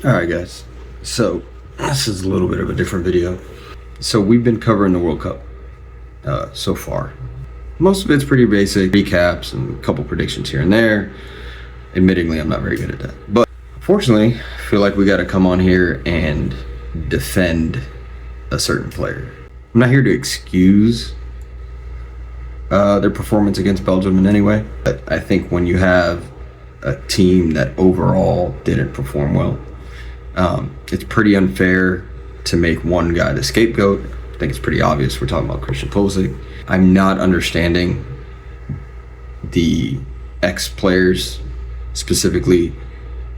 Alright guys, so this is a little bit of a different video. So we've been covering the World Cup so far. Most of it's pretty basic, recaps and a couple predictions here and there. Admittingly, I'm not very good at that. But fortunately, I feel like we gotta come on here and defend a certain player. I'm not here to excuse their performance against Belgium in any way, but I think when you have a team that overall didn't perform well, it's pretty unfair to make one guy the scapegoat. I think it's pretty obvious we're talking about Christian Pulisic. I'm not understanding the ex-players, specifically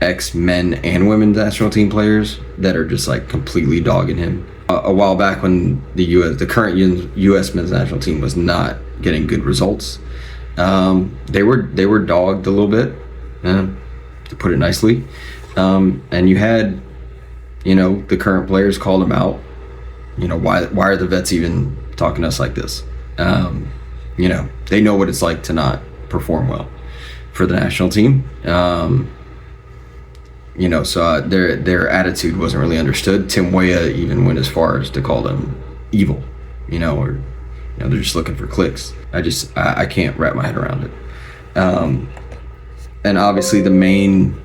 ex-men and women's national team players, that are just like completely dogging him. A while back when the current U.S. men's national team was not getting good results, they were dogged a little bit, to put it nicely. And you had, the current players call them out. Why are the vets even talking to us like this? They know what it's like to not perform well for the national team. So their attitude wasn't really understood. Tim Weah even went as far as to call them evil, or they're just looking for clicks. I can't wrap my head around it. And obviously the main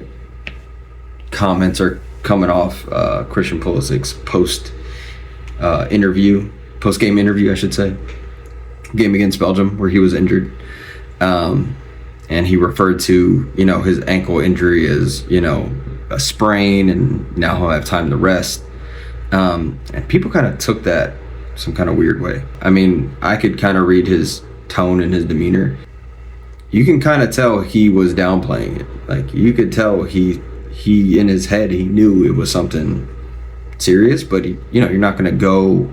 comments are coming off Christian Pulisic's post-game interview, I should say, game against Belgium, where he was injured. And he referred to, his ankle injury as, a sprain, and now he'll have time to rest. And people kind of took that some kind of weird way. I mean, I could kind of read his tone and his demeanor. You can kind of tell he was downplaying it. Like, you could tell he in his head, he knew it was something serious, but you're not going to go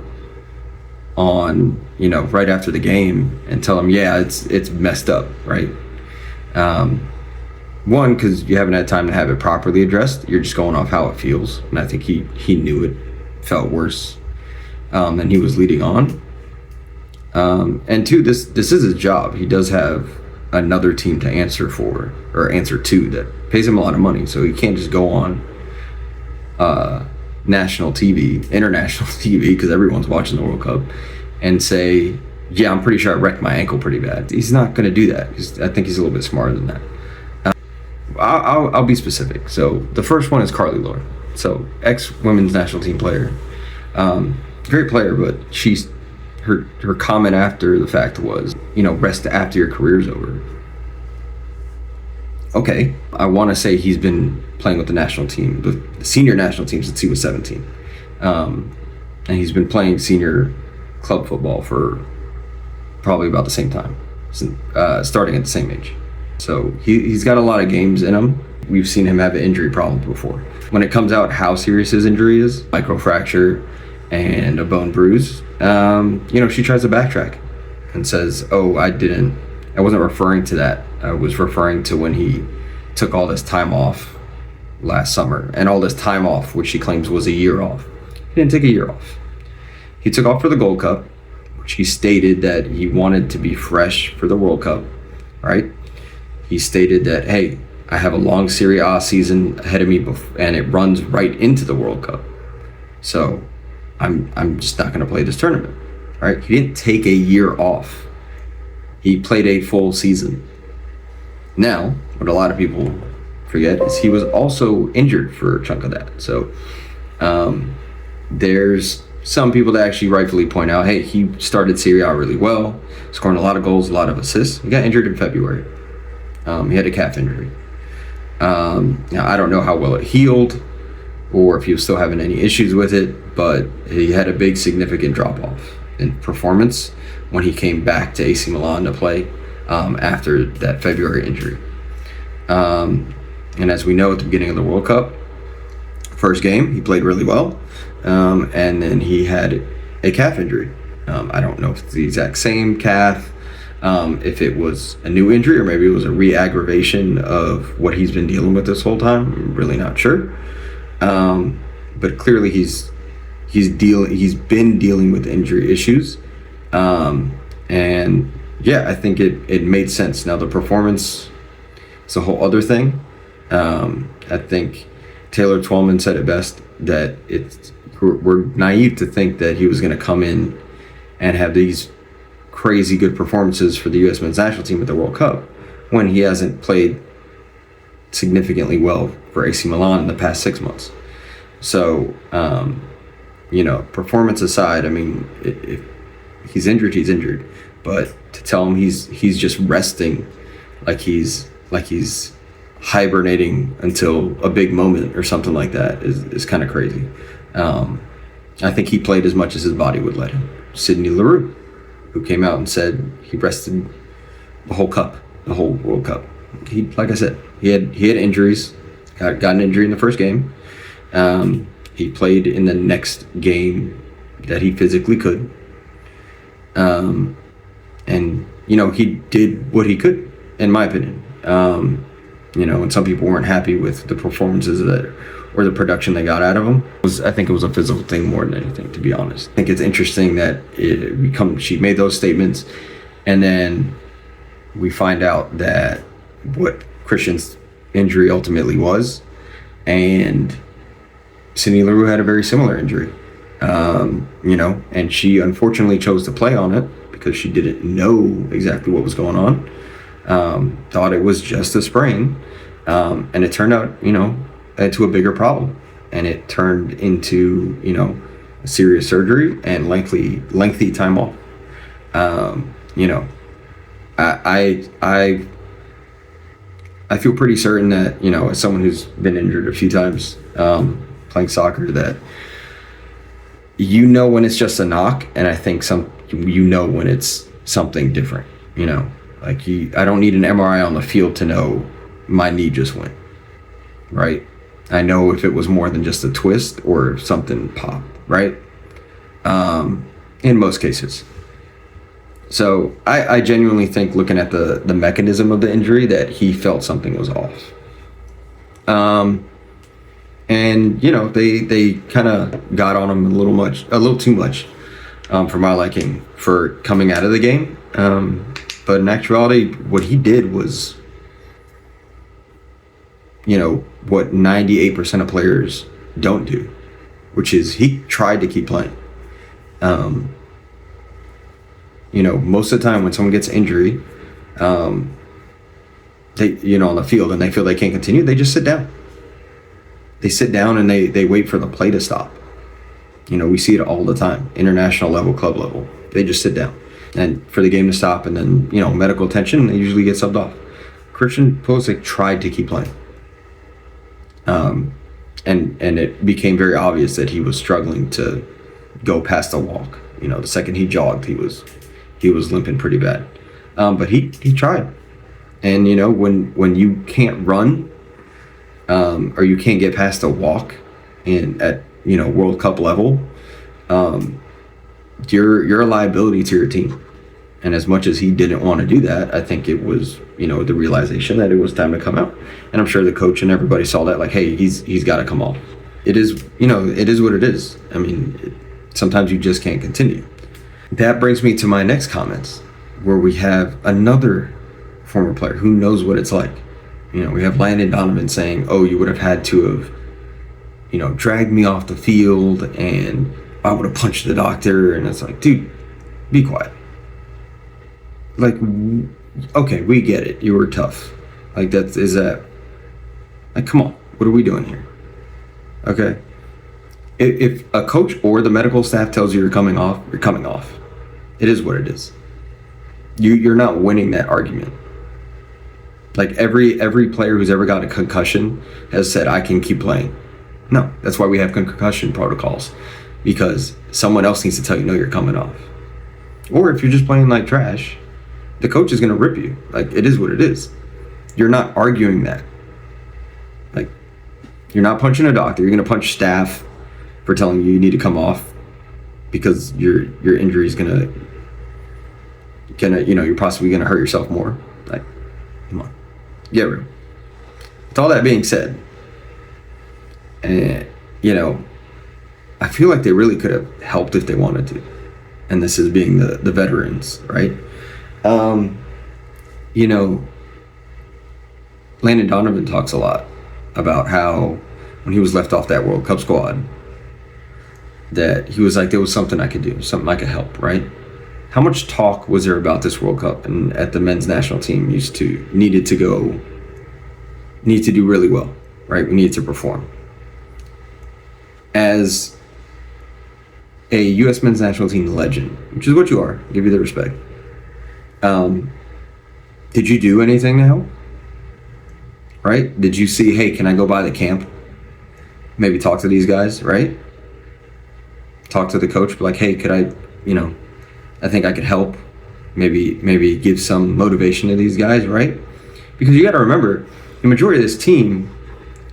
on, right after the game and tell him, yeah, it's messed up, right? One, because you haven't had time to have it properly addressed. You're just going off how it feels, and I think he knew it felt worse than he was leading on. And two, this is his job. He does have another team to answer to that pays him a lot of money, so he can't just go on international TV, because everyone's watching the World Cup, and say, yeah, I'm pretty sure I wrecked my ankle pretty bad. He's not going to do that, because I think he's a little bit smarter than that. I'll be specific. So the first one is Carly Lloyd. So ex-women's national team player, great player, but her comment after the fact was, rest after your career's over. Okay, I want to say he's been playing with the national team, the senior national team, since he was 17. And he's been playing senior club football for probably about the same time, starting at the same age. So he's got a lot of games in him. We've seen him have injury problems before. When it comes out how serious his injury is, microfracture and a bone bruise, she tries to backtrack and says, oh, I wasn't referring to that. I was referring to when he took all this time off last summer, and all this time off, which she claims was a year off. He didn't take a year off. He took off for the Gold Cup, which he stated that he wanted to be fresh for the World Cup, right? He stated that, hey, I have a long Serie A season ahead of me, and it runs right into the World Cup. So I'm just not going to play this tournament, right? He didn't take a year off. He played a full season. Now, what a lot of people forget is he was also injured for a chunk of that. So there's some people that actually rightfully point out, hey, he started Serie A really well, scoring a lot of goals, a lot of assists. He got injured in February. He had a calf injury. Now, I don't know how well it healed or if he was still having any issues with it, but he had a big significant drop-off in performance when he came back to AC Milan to play after that February injury. And as we know, at the beginning of the World Cup, first game, he played really well, and then he had a calf injury. I don't know if it's the exact same calf, if it was a new injury or maybe it was a re-aggravation of what he's been dealing with this whole time. I'm really not sure. But clearly he's been dealing with injury issues. And yeah, I think it made sense. Now the performance is a whole other thing. I think Taylor Twellman said it best, that we're naive to think that he was going to come in and have these crazy good performances for the U.S. men's national team at the World Cup when he hasn't played significantly well for AC Milan in the past 6 months. So, performance aside, I mean, if he's injured, he's injured. But to tell him he's just resting, like he's hibernating until a big moment or something like that is kind of crazy. I think he played as much as his body would let him. Sidney Leroux, who came out and said he rested the whole World Cup. He, like I said, he had injuries, got an injury in the first game. He played in the next game that he physically could. And he did what he could, in my opinion. And some people weren't happy with the performances or the production they got out of him. I think it was a physical thing more than anything, to be honest. I think it's interesting that she made those statements, and then we find out that what Christian's injury ultimately was, and Sidney Leroux had a very similar injury. And she unfortunately chose to play on it because she didn't know exactly what was going on. Thought it was just a sprain, and it turned out, into a bigger problem, and it turned into, a serious surgery and lengthy time off. I feel pretty certain that, as someone who's been injured a few times playing soccer, that when it's just a knock, and I think when it's something different. I don't need an MRI on the field to know my knee just went, right? I know if it was more than just a twist or something popped, right? In most cases. So I genuinely think, looking at the mechanism of the injury, that he felt something was off. They kind of got on him a little too much, for my liking, for coming out of the game. But in actuality, what he did was, what 98% of players don't do, which is he tried to keep playing. Most of the time when someone gets injury, they, on the field, and they feel they can't continue, they just sit down. They sit down and they wait for the play to stop. We see it all the time, international level, club level. They just sit down and for the game to stop, and then, medical attention, they usually get subbed off. Christian Pulisic tried to keep playing. And it became very obvious that he was struggling to go past the walk. The second he jogged, he was limping pretty bad. But he tried. And, when you can't run, or you can't get past a walk at World Cup level, you're a liability to your team. And as much as he didn't want to do that, I think it was, the realization that it was time to come out. And I'm sure the coach and everybody saw that, like, hey, he's got to come off. It is what it is. I mean, sometimes you just can't continue. That brings me to my next comments, where we have another former player who knows what it's like. We have Landon Donovan saying, oh, you would have had to have, dragged me off the field, and I would have punched the doctor. And it's like, dude, be quiet. Like, okay, we get it. You were tough. Like, come on, what are we doing here? Okay. If a coach or the medical staff tells you you're coming off, you're coming off. It is what it is. You're not winning that argument. Like, every player who's ever got a concussion has said, I can keep playing. No, that's why we have concussion protocols, because someone else needs to tell you, no, you're coming off. Or if you're just playing like trash, the coach is going to rip you. Like, it is what it is. You're not arguing that. Like, you're not punching a doctor. You're going to punch staff for telling you need to come off because your injury is gonna you're possibly gonna hurt yourself more. Like, come on, get real. With all that being said, I feel like they really could have helped if they wanted to, and this is being the veterans, right? Landon Donovan talks a lot about how when he was left off that World Cup squad, that he was like, there was something I could do, something I could help, right? How much talk was there about this World Cup and at the men's national team needed to do really well, right? We needed to perform. As a U.S. men's national team legend, which is what you are, give you the respect, did you do anything to help? Right? Did you see, hey, can I go by the camp? Maybe talk to these guys, right? Talk to the coach, be like, hey, could I, I think I could help. Maybe give some motivation to these guys, right? Because you got to remember, the majority of this team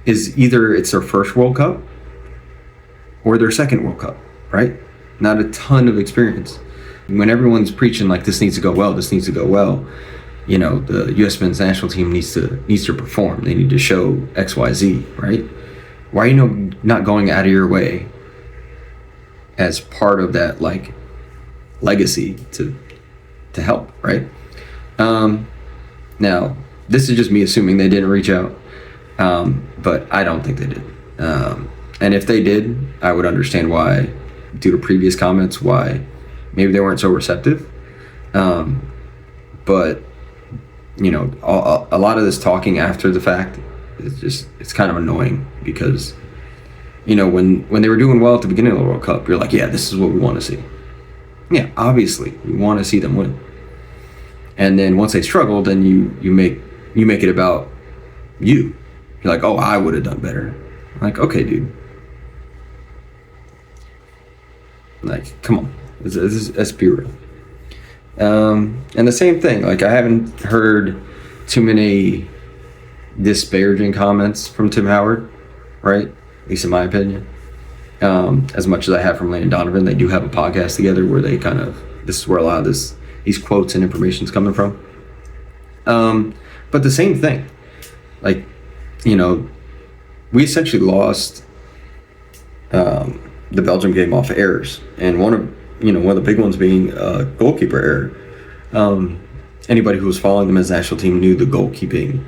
is either it's their first World Cup or their second World Cup, right? Not a ton of experience. When everyone's preaching like this needs to go well, the U.S. men's national team needs to perform. They need to show X, Y, Z, right? Why are you not going out of your way as part of that legacy to help, right? Now, this is just me assuming they didn't reach out, but I don't think they did. And if they did, I would understand why, due to previous comments, why maybe they weren't so receptive. But a lot of this talking after the fact it's kind of annoying because when they were doing well at the beginning of the World Cup, you're like, yeah, this is what we want to see. Yeah, obviously we want to see them win. And then once they struggle, then you make it about you. You're like, oh, I would have done better. I'm like, okay, dude. Like, come on, let's be real. And the same thing, I haven't heard too many disparaging comments from Tim Howard, right? At least in my opinion. As much as I have from Landon Donovan, they do have a podcast together where they this is where a lot of these quotes and information is coming from. But the same thing, we essentially lost the Belgium game off of errors, and one of the big ones being a goalkeeper error. Anybody who was following the men's national team knew the goalkeeping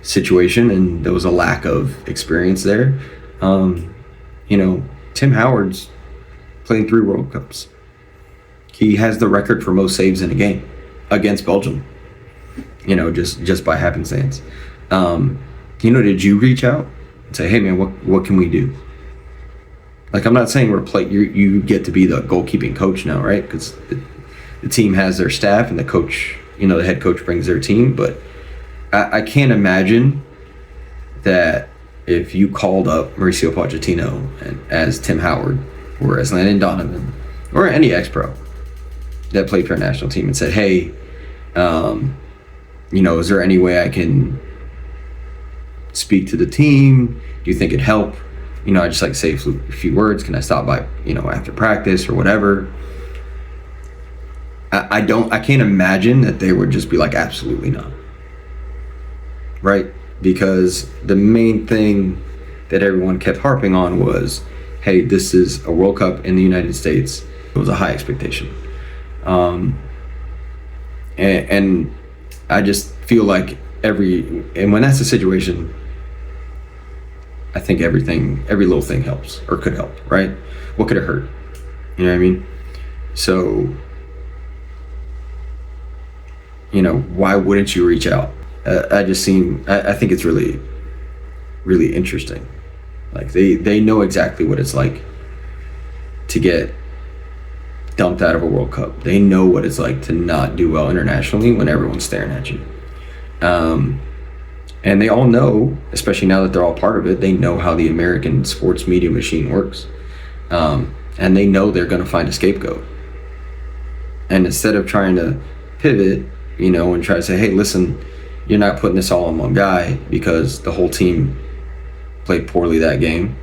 situation, and there was a lack of experience there. Tim Howard's playing 3 World Cups. He has the record for most saves in a game against Belgium. Just by happenstance. Did you reach out and say, hey man, what can we do? I'm not saying you get to be the goalkeeping coach now, right? Because the team has their staff and the coach, the head coach brings their team. But I can't imagine that if you called up Mauricio Pochettino as Tim Howard or as Landon Donovan or any ex-pro that played for a national team and said, hey, is there any way I can speak to the team? Do you think it'd help? I just like to say a few words. Can I stop by, after practice or whatever? I can't imagine that they would just be like, absolutely not. Right? Because the main thing that everyone kept harping on was, hey, this is a World Cup in the United States. It was a high expectation. And I just feel like when that's the situation, I think every little thing helps or could help, right? What could it hurt? You know what I mean? So, why wouldn't you reach out? I think it's really, really interesting. They know exactly what it's like to get dumped out of a World Cup. They know what it's like to not do well internationally when everyone's staring at you. And they all know, especially now that they're all part of it, they know how the American sports media machine works. And they know they're going to find a scapegoat. And instead of trying to pivot, and try to say, hey, listen, you're not putting this all on one guy because the whole team played poorly that game.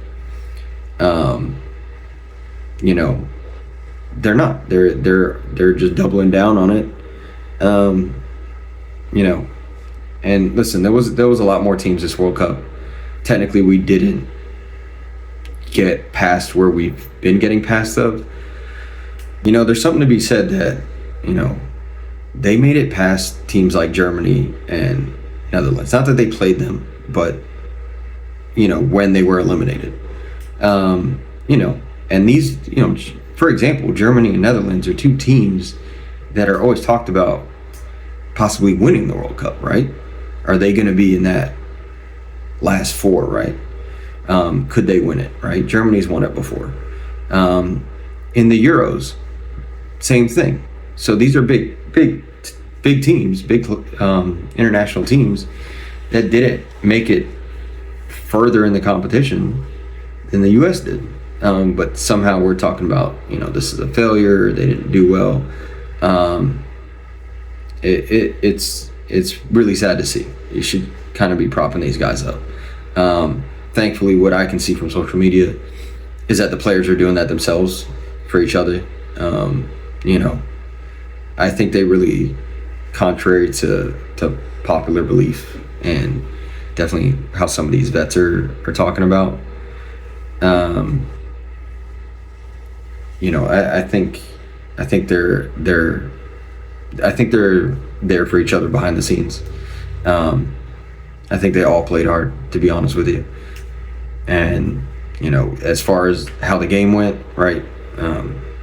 They're not. They're just doubling down on it. And listen, there was a lot more teams this World Cup. Technically, we didn't get past where we've been getting past of. There's something to be said that, they made it past teams like Germany and Netherlands. Not that they played them, but when they were eliminated. And these, for example, Germany and Netherlands are two teams that are always talked about possibly winning the World Cup, right? Are they going to be in that last four, right? Could they win it, right? Germany's won it before. In the Euros, same thing. So these are big teams, big international teams that didn't make it further in the competition than the U.S. did. But somehow we're talking about, this is a failure. They didn't do well. It's really sad to see. You should kind of be propping these guys up. Thankfully, what I can see from social media is that the players are doing that themselves for each other. I think they really, contrary to popular belief and definitely how some of these vets are talking about, I think they're there for each other behind the scenes. I think they all played hard, to be honest with you. And as far as how the game went, right?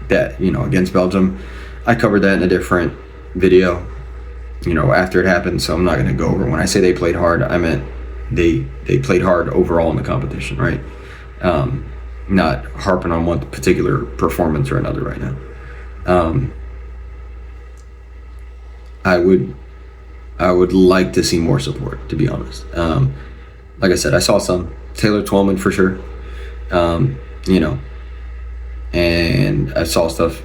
That against Belgium, I covered that in a different video, after it happened. So I'm not going to go over. When I say they played hard, I meant they played hard overall in the competition, right? Not harping on one particular performance or another right now. I would like to see more support, to be honest. Like I said, I saw some Taylor Twellman for sure. And I saw stuff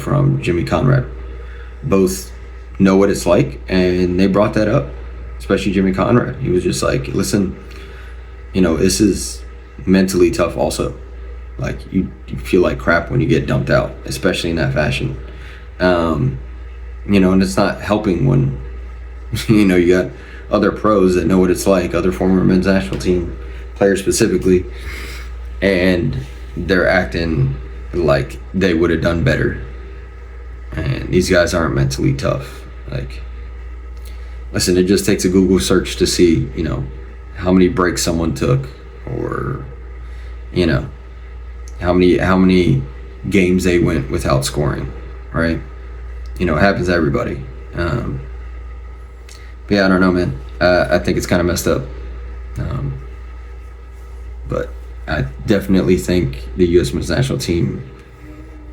from Jimmy Conrad. Both know what it's like, and they brought that up, especially Jimmy Conrad. He was just like, listen, this is mentally tough also. Like, you feel like crap when you get dumped out, especially in that fashion. And it's not helping when, you got other pros that know what it's like, other former men's national team players specifically, and they're acting like they would have done better. And these guys aren't mentally tough. Like, listen, it just takes a Google search to see, how many breaks someone took, or, how many games they went without scoring, right? It happens to everybody. But yeah, I don't know, man. I think it's kind of messed up. But I definitely think the U.S. men's national team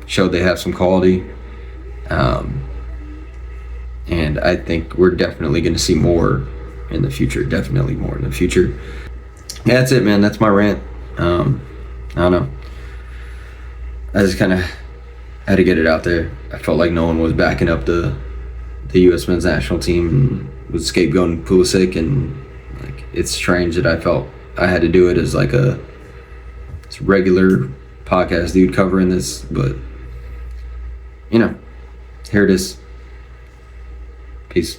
showed they have some quality. And I think we're definitely going to see more in the future. Definitely more in the future. Yeah, that's it, man. That's my rant. I don't know. I just kind of had to get it out there. I felt like no one was backing up the U.S. men's national team and was scapegoating Pulisic, and like, it's strange that I felt I had to do it as like a regular podcast dude covering this, but here it is. Peace.